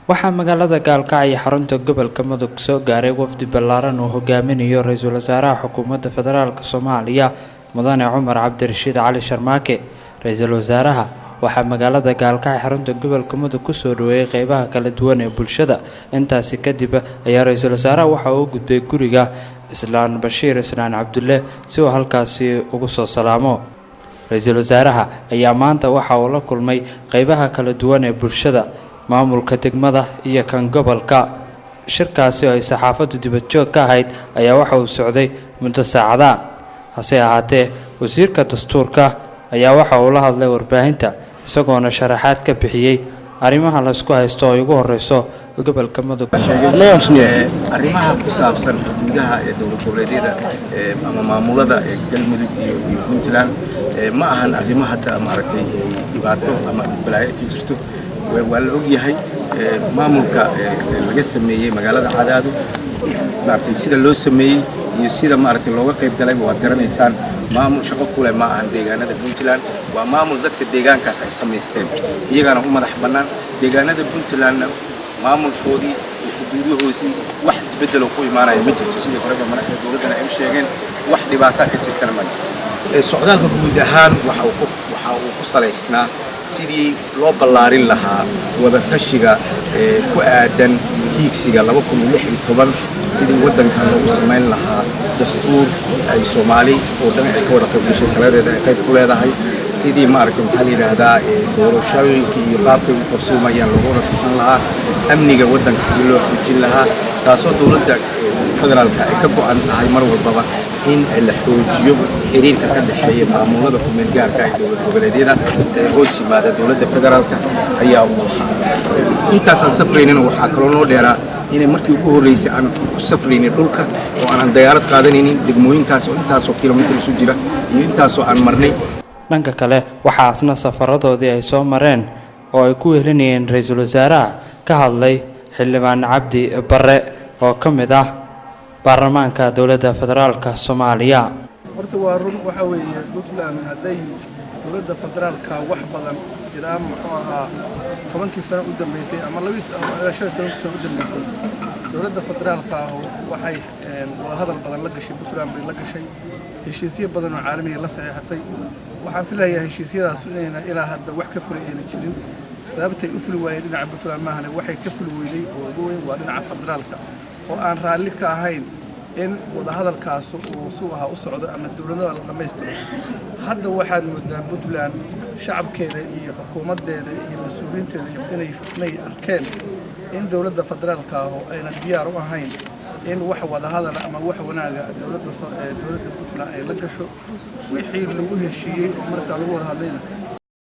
waxaa magaalada Gaalkacyo xarunta gobolka Mudug soo gaaray wafdi ballaaran oo hogaaminayo ra'iisul wasaaraha xukuumadda federaalka Soomaaliya Mudane Cumar Cabdirashiid Cali Sharmaake. Ra'iisul wasaaraha waxaa magaalada Gaalkacyo xarunta gobolka Mudug ku soo dhaweeyay qaybaha kala duwan ee bulshada. Intaasi kadib ayaa ra'iisul wasaaraha waxa uu gudbay guriga Islaan Bashiir Islaan Cabdulle si uu halkaasi ugu soo salaamo. ra'iisul wasaaraha ayaa maanta waxa uu la kulmay qaybaha kala duwan ee bulshada, maamulka degmada iyo kan gobolka. shirkaasi oo ay saxaafaddu dibad joog ka ahayd ayaa waxa uu socday muddo saacada. hase ahaatee wasiirka dastuurka ayaa waxa uu la hadlay warbaahinta isagoona sharaxaad ka bixiyay arrimaha la isku haysto oo ugu horeyso gobolka Mudug. arrimaha ku saabsan xuduudaha ee dowlad goboleedyada ama maamulada ee Galmudug iyo Puntland ma ahan arrimo hadda maaragtay dhibaato ama balaayo ka jirto. waa la og yahay maamulka laga sameeyay magaalada Cadaado maaragtay sida loo sameeyay iyo sida maaragtay looga qayb galay waa garanaysaan. maamul shaqo ku leh ma ahan deegaanada Puntland, waa maamul dadka deegaankaas ay sameysteen iyagana u madax bannaan. deegaanada Puntland maamulkoodii xuduudahoodii wax isbedel ku imaanaya ma jirto. sidii horeba madaxda dowladda ay sheegeen wax dhibaato ka jirtana ma jirto. socdaalka guud ahaan waxa uu ku saleysnaa sidii loo ballaarin lahaa wada tashiga ku aadan hiigsiga 2016 sidii waddankan loogu sameyn lahaa dastuur ay Soomaali oo dhan ay ka wada qaybgashay kaladeeda ay qayb ku leedahay, sidii maaragtay maxaa la yiraahdaa doorashooyinka iyo qaabka ay u qabsoomayaan loogu wada tashan lahaa, amniga waddanka sidii loo xoojin lahaa, taasoo dowladda federaalka ay ka go'an tahay mar walbaba in la xoojiyo xiriirka ka dhaxeeya maamulada ku meel gaarka ah ee dowlad goboleedyada ee hoos yimaada dowladda federaalka ayaa u ahaa. intaas aan safraynina waxaa kaloo noo dheeraa inay markii ugu horeysay aan ku safraynay dhulka oo aan diyaarad qaadanaynin degmooyinkaas oo intaasoo kiiloomitir isu jira iyo intaasoo aan marnay. dhanka kale waxaa asna safaradoodii ay soo mareen oo ay ku wehelinayeen ra'iisul wasaaraha ka hadlay xildhibaan Cabdi Barre oo ka mid ah baarlamaanka dowladda federaalka Soomaaliya. horta waa run waxa weeye Puntland haday dowladda federaalka wax badan ilaa muxuu ahaa 10 sano u dambeysay ama 12 sano u dambeysay dowladda federaalka waxay wada hadal badan la gashay Puntland bay la gashay heshiisyo badan oo caalami ah la saxeexatay. waxaan filayaa heshiisyadaas inayna ilaa hadda wax ka fulay ayna jirin. sababtay u fuli waayeen dhinaca Puntland maahane waxay ka fuli weyday oo ugu weyn waa dhinaca federaalka oo aan raalli ka ahayn in wada hadalkaas uu suuqa u socdo ama dowladda la dhameystiro. hadda waxaan moodaa Puntland shacabkeeda iyo xukuumadeeda iyo mas'uuliyiinteeda inay arkeen in dowladda federaalka ayna diyaar u ahayn in wax wada hadal ama wax wanaaga dowladda Puntland ay la gasho wixii lagu heshiiyay oo markaa lagu wada hadlayna